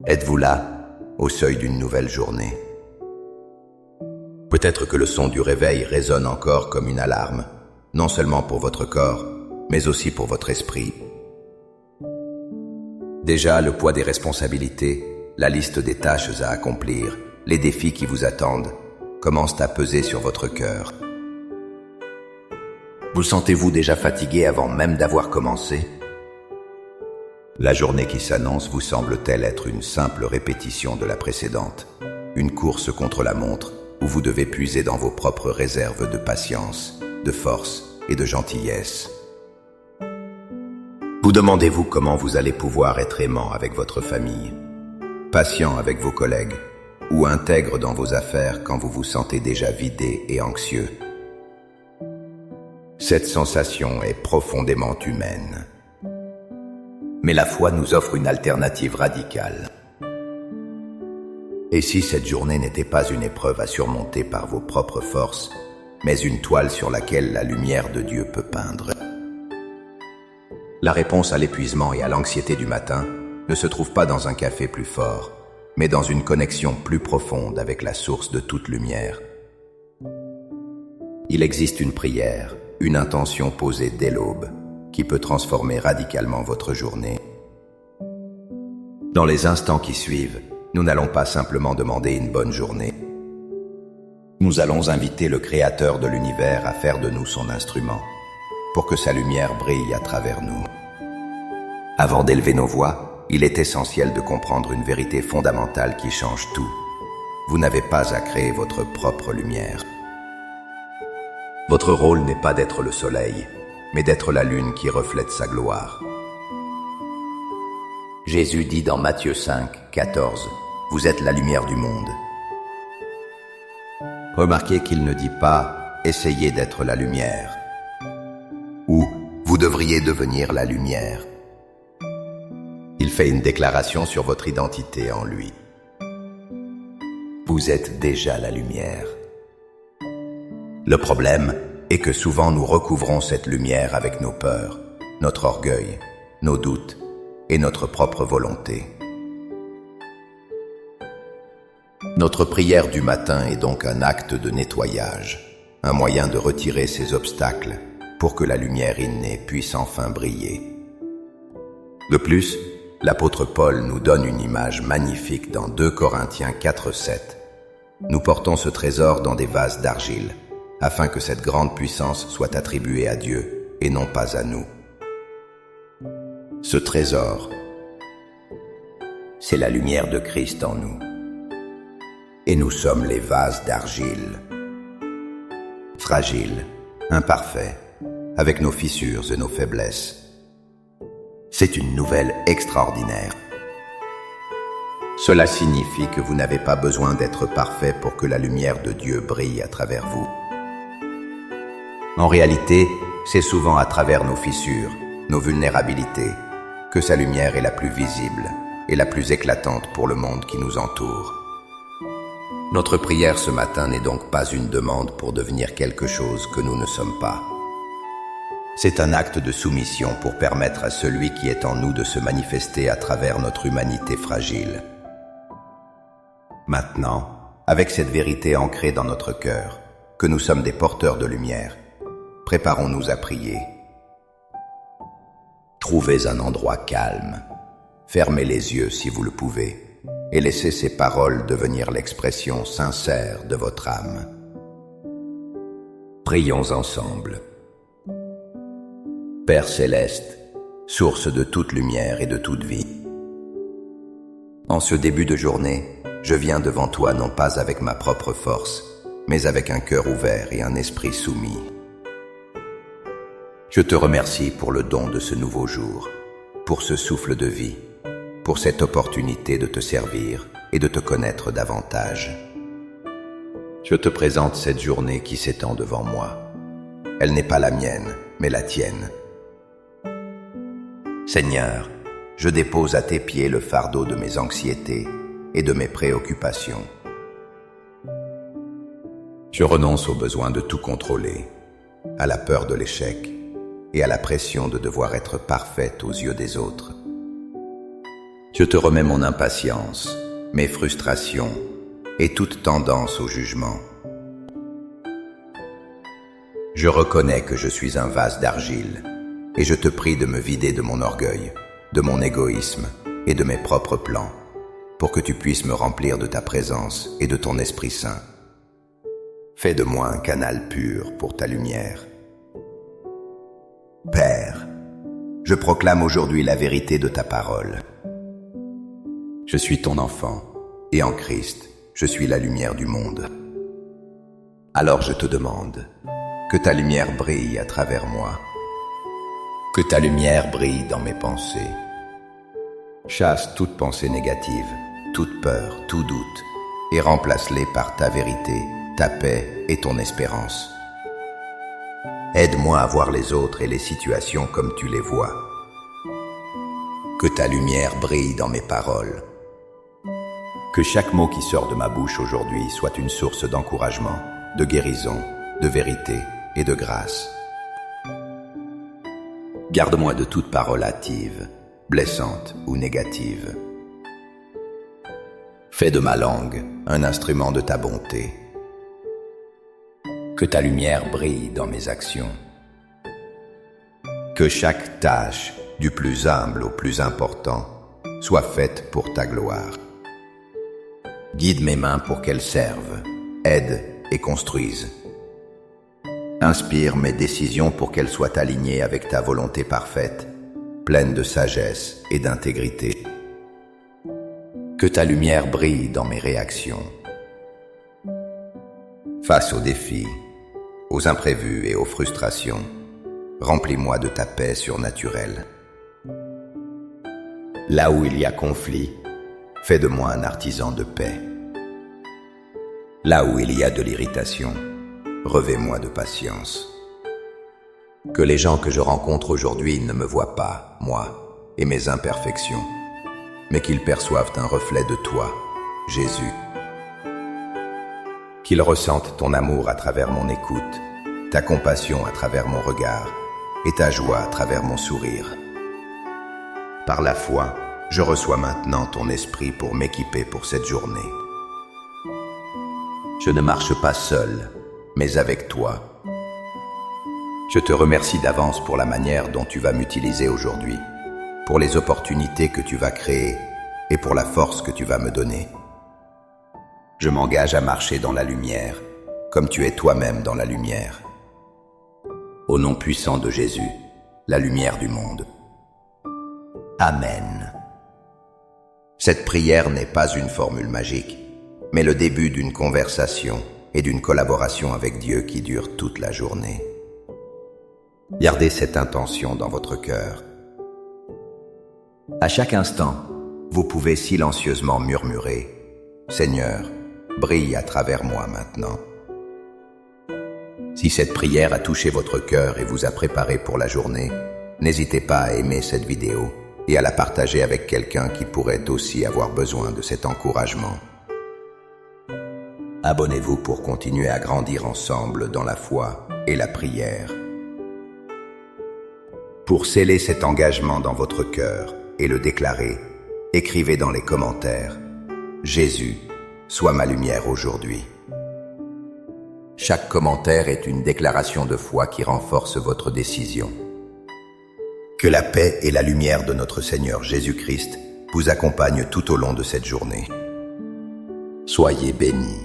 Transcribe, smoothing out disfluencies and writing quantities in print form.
Êtes-vous là, au seuil d'une nouvelle journée? Peut-être que le son du réveil résonne encore comme une alarme, non seulement pour votre corps, mais aussi pour votre esprit. Déjà, le poids des responsabilités, la liste des tâches à accomplir, les défis qui vous attendent, commencent à peser sur votre cœur. Vous sentez-vous déjà fatigué avant même d'avoir commencé? La journée qui s'annonce vous semble-t-elle être une simple répétition de la précédente, une course contre la montre où vous devez puiser dans vos propres réserves de patience, de force et de gentillesse. Vous demandez-vous comment vous allez pouvoir être aimant avec votre famille, patient avec vos collègues ou intègre dans vos affaires quand vous vous sentez déjà vidé et anxieux. Cette sensation est profondément humaine. Mais la foi nous offre une alternative radicale. Et si cette journée n'était pas une épreuve à surmonter par vos propres forces, mais une toile sur laquelle la lumière de Dieu peut peindre? La réponse à l'épuisement et à l'anxiété du matin ne se trouve pas dans un café plus fort, mais dans une connexion plus profonde avec la source de toute lumière. Il existe une prière, une intention posée dès l'aube, qui peut transformer radicalement votre journée. Dans les instants qui suivent, nous n'allons pas simplement demander une bonne journée. Nous allons inviter le Créateur de l'univers à faire de nous son instrument, pour que sa lumière brille à travers nous. Avant d'élever nos voix, il est essentiel de comprendre une vérité fondamentale qui change tout. Vous n'avez pas à créer votre propre lumière. Votre rôle n'est pas d'être le soleil, mais d'être la lune qui reflète sa gloire. Jésus dit dans Matthieu 5, 14, « Vous êtes la lumière du monde ». Remarquez qu'il ne dit pas « Essayez d'être la lumière » ou « Vous devriez devenir la lumière ». Il fait une déclaration sur votre identité en lui. Vous êtes déjà la lumière. Le problème est que souvent nous recouvrons cette lumière avec nos peurs, notre orgueil, nos doutes et notre propre volonté. Notre prière du matin est donc un acte de nettoyage, un moyen de retirer ces obstacles pour que la lumière innée puisse enfin briller. De plus, l'apôtre Paul nous donne une image magnifique dans 2 Corinthiens 4, 7. Nous portons ce trésor dans des vases d'argile, afin que cette grande puissance soit attribuée à Dieu et non pas à nous. Ce trésor, c'est la lumière de Christ en nous. Et nous sommes les vases d'argile, fragiles, imparfaits, avec nos fissures et nos faiblesses. C'est une nouvelle extraordinaire. Cela signifie que vous n'avez pas besoin d'être parfait pour que la lumière de Dieu brille à travers vous. En réalité, c'est souvent à travers nos fissures, nos vulnérabilités, que sa lumière est la plus visible et la plus éclatante pour le monde qui nous entoure. Notre prière ce matin n'est donc pas une demande pour devenir quelque chose que nous ne sommes pas. C'est un acte de soumission pour permettre à celui qui est en nous de se manifester à travers notre humanité fragile. Maintenant, avec cette vérité ancrée dans notre cœur, que nous sommes des porteurs de lumière, préparons-nous à prier. Trouvez un endroit calme, fermez les yeux si vous le pouvez, et laissez ces paroles devenir l'expression sincère de votre âme. Prions ensemble. Père céleste, source de toute lumière et de toute vie. En ce début de journée, je viens devant toi non pas avec ma propre force, mais avec un cœur ouvert et un esprit soumis. Je te remercie pour le don de ce nouveau jour, pour ce souffle de vie, pour cette opportunité de te servir et de te connaître davantage. Je te présente cette journée qui s'étend devant moi. Elle n'est pas la mienne, mais la tienne. Seigneur, je dépose à tes pieds le fardeau de mes anxiétés et de mes préoccupations. Je renonce au besoin de tout contrôler, à la peur de l'échec et à la pression de devoir être parfaite aux yeux des autres. Je te remets mon impatience, mes frustrations et toute tendance au jugement. Je reconnais que je suis un vase d'argile et je te prie de me vider de mon orgueil, de mon égoïsme et de mes propres plans, pour que tu puisses me remplir de ta présence et de ton Esprit Saint. Fais de moi un canal pur pour ta lumière. Père, je proclame aujourd'hui la vérité de ta parole. Je suis ton enfant, et en Christ, je suis la lumière du monde. Alors je te demande, que ta lumière brille à travers moi, que ta lumière brille dans mes pensées. Chasse toute pensée négative, toute peur, tout doute, et remplace-les par ta vérité, ta paix et ton espérance. Aide-moi à voir les autres et les situations comme tu les vois. Que ta lumière brille dans mes paroles. Que chaque mot qui sort de ma bouche aujourd'hui soit une source d'encouragement, de guérison, de vérité et de grâce. Garde-moi de toute parole hâtive, blessante ou négative. Fais de ma langue un instrument de ta bonté. Que ta lumière brille dans mes actions. Que chaque tâche, du plus humble au plus important, soit faite pour ta gloire. Guide mes mains pour qu'elles servent, aident et construisent. Inspire mes décisions pour qu'elles soient alignées avec ta volonté parfaite, pleine de sagesse et d'intégrité. Que ta lumière brille dans mes réactions. Face aux défis, aux imprévus et aux frustrations, remplis-moi de ta paix surnaturelle. Là où il y a conflit, fais de moi un artisan de paix. Là où il y a de l'irritation, revêt-moi de patience. Que les gens que je rencontre aujourd'hui ne me voient pas, moi, et mes imperfections, mais qu'ils perçoivent un reflet de toi, Jésus. Qu'ils ressentent ton amour à travers mon écoute, ta compassion à travers mon regard et ta joie à travers mon sourire. Par la foi, je reçois maintenant ton esprit pour m'équiper pour cette journée. Je ne marche pas seul, mais avec toi. Je te remercie d'avance pour la manière dont tu vas m'utiliser aujourd'hui, pour les opportunités que tu vas créer et pour la force que tu vas me donner. Je m'engage à marcher dans la lumière, comme tu es toi-même dans la lumière. Au nom puissant de Jésus, la lumière du monde. Amen. Cette prière n'est pas une formule magique, mais le début d'une conversation et d'une collaboration avec Dieu qui dure toute la journée. Gardez cette intention dans votre cœur. À chaque instant, vous pouvez silencieusement murmurer « Seigneur, brille à travers moi maintenant ». Si cette prière a touché votre cœur et vous a préparé pour la journée, n'hésitez pas à aimer cette vidéo et à la partager avec quelqu'un qui pourrait aussi avoir besoin de cet encouragement. Abonnez-vous pour continuer à grandir ensemble dans la foi et la prière. Pour sceller cet engagement dans votre cœur et le déclarer, écrivez dans les commentaires « Jésus, sois ma lumière aujourd'hui ». Chaque commentaire est une déclaration de foi qui renforce votre décision. Que la paix et la lumière de notre Seigneur Jésus-Christ vous accompagnent tout au long de cette journée. Soyez bénis.